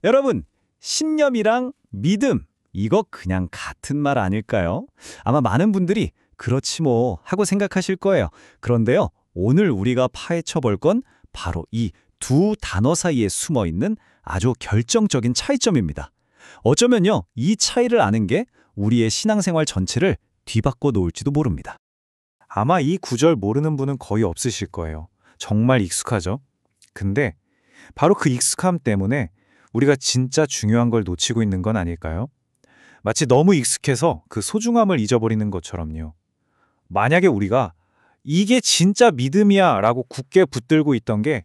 여러분, 신념이랑 믿음, 이거 그냥 같은 말 아닐까요? 아마 많은 분들이 그렇지 뭐 하고 생각하실 거예요. 그런데요, 오늘 우리가 파헤쳐 볼 건 바로 이 두 단어 사이에 숨어 있는 아주 결정적인 차이점입니다. 어쩌면요, 이 차이를 아는 게 우리의 신앙생활 전체를 뒤바꿔 놓을지도 모릅니다. 아마 이 구절 모르는 분은 거의 없으실 거예요. 정말 익숙하죠? 근데 바로 그 익숙함 때문에 우리가 진짜 중요한 걸 놓치고 있는 건 아닐까요? 마치 너무 익숙해서 그 소중함을 잊어버리는 것처럼요. 만약에 우리가 이게 진짜 믿음이야 라고 굳게 붙들고 있던 게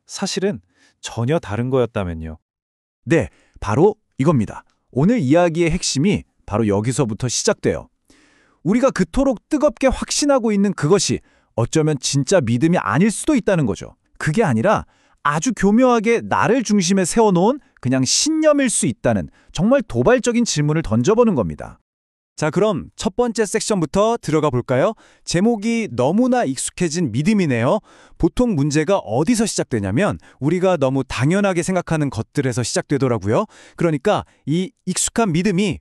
사실은 전혀 다른 거였다면요. 네, 바로 이겁니다. 오늘 이야기의 핵심이 바로 여기서부터 시작돼요. 우리가 그토록 뜨겁게 확신하고 있는 그것이 어쩌면 진짜 믿음이 아닐 수도 있다는 거죠. 그게 아니라 아주 교묘하게 나를 중심에 세워놓은 그냥 신념일 수 있다는 정말 도발적인 질문을 던져보는 겁니다. 자, 그럼 첫 번째 섹션부터 들어가 볼까요? 제목이 너무나 익숙해진 믿음이네요. 보통 문제가 어디서 시작되냐면 우리가 너무 당연하게 생각하는 것들에서 시작되더라고요. 그러니까 이 익숙한 믿음이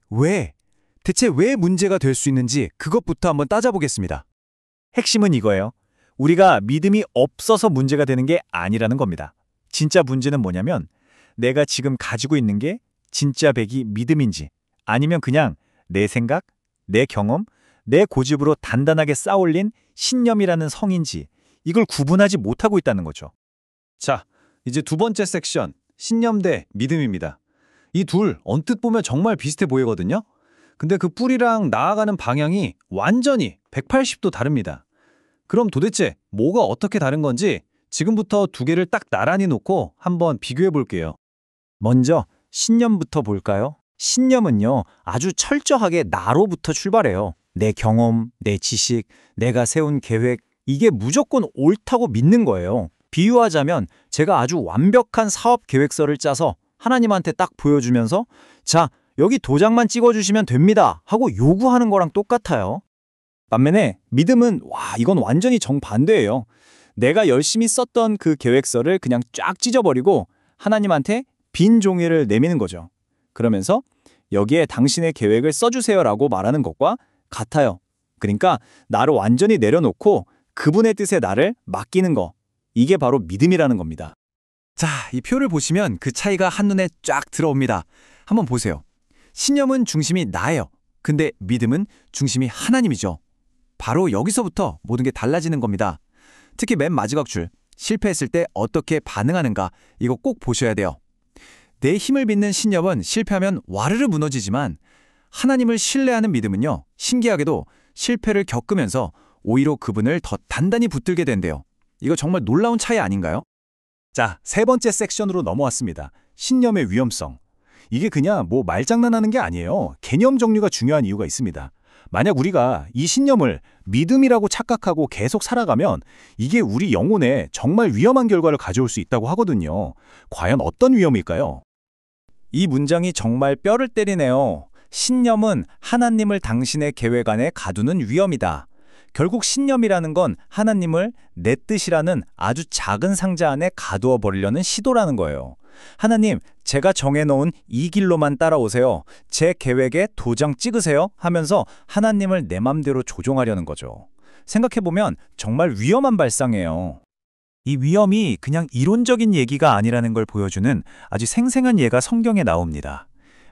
대체 왜 문제가 될 수 있는지 그것부터 한번 따져보겠습니다. 핵심은 이거예요. 우리가 믿음이 없어서 문제가 되는 게 아니라는 겁니다. 진짜 문제는 뭐냐면 내가 지금 가지고 있는 게 진짜 백이 믿음인지 아니면 그냥 내 생각, 내 경험, 내 고집으로 단단하게 쌓아올린 신념이라는 성인지 이걸 구분하지 못하고 있다는 거죠. 자, 이제 두 번째 섹션, 신념 대 믿음입니다. 이 둘 언뜻 보면 정말 비슷해 보이거든요. 근데 그 뿌리랑 나아가는 방향이 완전히 180도 다릅니다. 그럼 도대체 뭐가 어떻게 다른 건지 지금부터 두 개를 딱 나란히 놓고 한번 비교해 볼게요. 먼저 신념부터 볼까요? 신념은요, 아주 철저하게 나로부터 출발해요. 내 경험, 내 지식, 내가 세운 계획, 이게 무조건 옳다고 믿는 거예요. 비유하자면 제가 아주 완벽한 사업 계획서를 짜서 하나님한테 딱 보여주면서 자, 여기 도장만 찍어주시면 됩니다 하고 요구하는 거랑 똑같아요. 반면에 믿음은 이건 완전히 정반대예요. 내가 열심히 썼던 그 계획서를 그냥 쫙 찢어버리고 하나님한테 빈 종이를 내미는 거죠. 그러면서 여기에 당신의 계획을 써주세요라고 말하는 것과 같아요. 그러니까 나를 완전히 내려놓고 그분의 뜻에 나를 맡기는 거. 이게 바로 믿음이라는 겁니다. 자, 이 표를 보시면 그 차이가 한눈에 쫙 들어옵니다. 한번 보세요. 신념은 중심이 나예요. 근데 믿음은 중심이 하나님이죠. 바로 여기서부터 모든 게 달라지는 겁니다. 특히 맨 마지막 줄, 실패했을 때 어떻게 반응하는가 이거 꼭 보셔야 돼요. 내 힘을 믿는 신념은 실패하면 와르르 무너지지만 하나님을 신뢰하는 믿음은요, 신기하게도 실패를 겪으면서 오히려 그분을 더 단단히 붙들게 된대요. 이거 정말 놀라운 차이 아닌가요? 자, 세 번째 섹션으로 넘어왔습니다. 신념의 위험성. 이게 그냥 뭐 말장난하는 게 아니에요. 개념 정리가 중요한 이유가 있습니다. 만약 우리가 이 신념을 믿음이라고 착각하고 계속 살아가면 이게 우리 영혼에 정말 위험한 결과를 가져올 수 있다고 하거든요. 과연 어떤 위험일까요? 이 문장이 정말 뼈를 때리네요. 신념은 하나님을 당신의 계획 안에 가두는 위험이다. 결국 신념이라는 건 하나님을 내 뜻이라는 아주 작은 상자 안에 가두어 버리려는 시도라는 거예요. 하나님, 제가 정해놓은 이 길로만 따라오세요. 제 계획에 도장 찍으세요 하면서 하나님을 내 맘대로 조종하려는 거죠. 생각해보면 정말 위험한 발상이에요. 이 위험이 그냥 이론적인 얘기가 아니라는 걸 보여주는 아주 생생한 예가 성경에 나옵니다.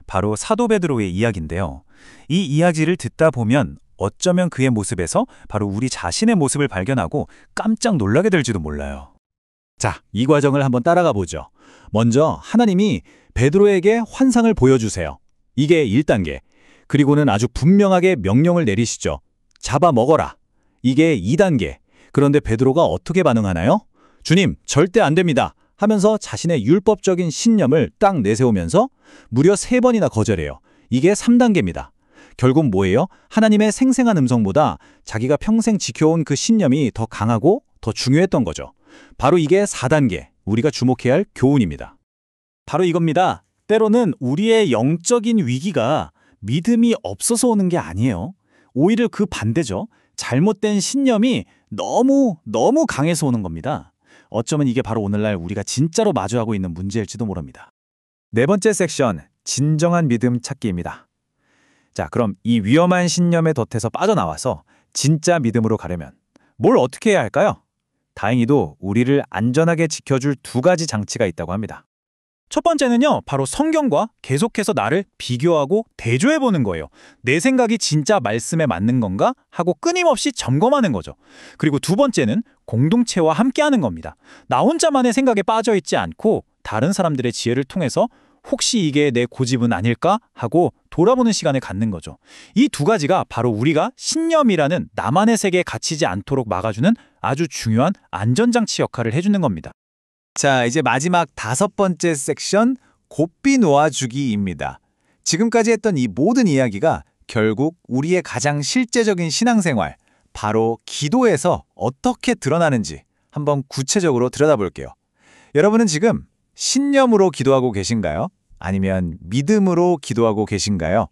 바로 사도 베드로의 이야기인데요. 이 이야기를 듣다 보면 어쩌면 그의 모습에서 바로 우리 자신의 모습을 발견하고 깜짝 놀라게 될지도 몰라요. 자, 이 과정을 한번 따라가 보죠. 먼저 하나님이 베드로에게 환상을 보여주세요. 이게 1단계. 그리고는 아주 분명하게 명령을 내리시죠. 잡아먹어라. 이게 2단계. 그런데 베드로가 어떻게 반응하나요? 주님, 절대 안 됩니다. 하면서 자신의 율법적인 신념을 딱 내세우면서 무려 3번이나 거절해요. 이게 3단계입니다. 결국 뭐예요? 하나님의 생생한 음성보다 자기가 평생 지켜온 그 신념이 더 강하고 더 중요했던 거죠. 바로 이게 4단계, 우리가 주목해야 할 교훈입니다. 바로 이겁니다. 때로는 우리의 영적인 위기가 믿음이 없어서 오는 게 아니에요. 오히려 그 반대죠. 잘못된 신념이 너무 강해서 오는 겁니다. 어쩌면 이게 바로 오늘날 우리가 진짜로 마주하고 있는 문제일지도 모릅니다. 네 번째 섹션, 진정한 믿음 찾기입니다. 자, 그럼 이 위험한 신념의 덫에서 빠져나와서 진짜 믿음으로 가려면 뭘 어떻게 해야 할까요? 다행히도 우리를 안전하게 지켜줄 두 가지 장치가 있다고 합니다. 첫 번째는요, 바로 성경과 계속해서 나를 비교하고 대조해보는 거예요. 내 생각이 진짜 말씀에 맞는 건가? 하고 끊임없이 점검하는 거죠. 그리고 두 번째는 공동체와 함께하는 겁니다. 나 혼자만의 생각에 빠져있지 않고 다른 사람들의 지혜를 통해서 혹시 이게 내 고집은 아닐까? 하고 돌아보는 시간을 갖는 거죠. 이 두 가지가 바로 우리가 신념이라는 나만의 세계에 갇히지 않도록 막아주는 아주 중요한 안전장치 역할을 해주는 겁니다. 자, 이제 마지막 다섯 번째 섹션, 곱비 놓아주기입니다. 지금까지 했던 이 모든 이야기가 결국 우리의 가장 실제적인 신앙생활, 바로 기도에서 어떻게 드러나는지 한번 구체적으로 들여다볼게요. 여러분은 지금 신념으로 기도하고 계신가요? 아니면 믿음으로 기도하고 계신가요?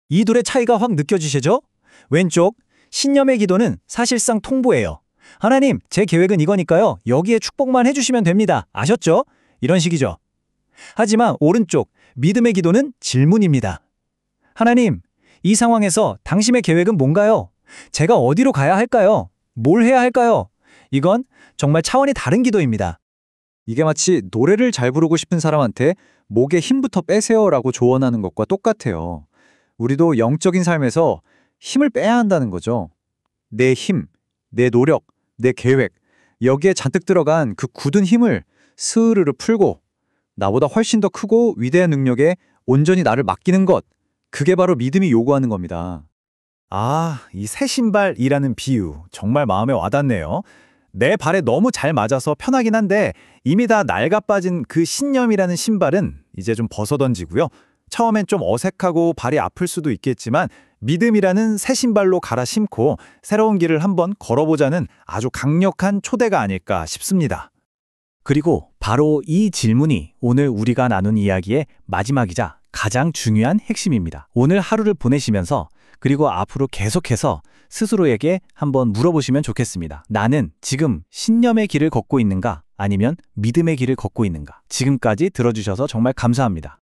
이 둘의 차이가 확 느껴지시죠? 왼쪽, 신념의 기도는 사실상 통보예요. 하나님, 제 계획은 이거니까요. 여기에 축복만 해주시면 됩니다. 아셨죠? 이런 식이죠. 하지만 오른쪽, 믿음의 기도는 질문입니다. 하나님, 이 상황에서 당신의 계획은 뭔가요? 제가 어디로 가야 할까요? 뭘 해야 할까요? 이건 정말 차원이 다른 기도입니다. 이게 마치 노래를 잘 부르고 싶은 사람한테 목에 힘부터 빼세요라고 조언하는 것과 똑같아요. 우리도 영적인 삶에서 힘을 빼야 한다는 거죠. 내 힘, 내 노력, 내 계획, 여기에 잔뜩 들어간 그 굳은 힘을 스르르 풀고 나보다 훨씬 더 크고 위대한 능력에 온전히 나를 맡기는 것, 그게 바로 믿음이 요구하는 겁니다. 아, 이 새 신발이라는 비유 정말 마음에 와닿네요. 내 발에 너무 잘 맞아서 편하긴 한데 이미 다 낡아빠진 그 신념이라는 신발은 이제 좀 벗어던지고요. 처음엔 좀 어색하고 발이 아플 수도 있겠지만 믿음이라는 새 신발로 갈아 신고 새로운 길을 한번 걸어보자는 아주 강력한 초대가 아닐까 싶습니다. 그리고 바로 이 질문이 오늘 우리가 나눈 이야기의 마지막이자 가장 중요한 핵심입니다. 오늘 하루를 보내시면서 그리고 앞으로 계속해서 스스로에게 한번 물어보시면 좋겠습니다. 나는 지금 신념의 길을 걷고 있는가? 아니면 믿음의 길을 걷고 있는가? 지금까지 들어주셔서 정말 감사합니다.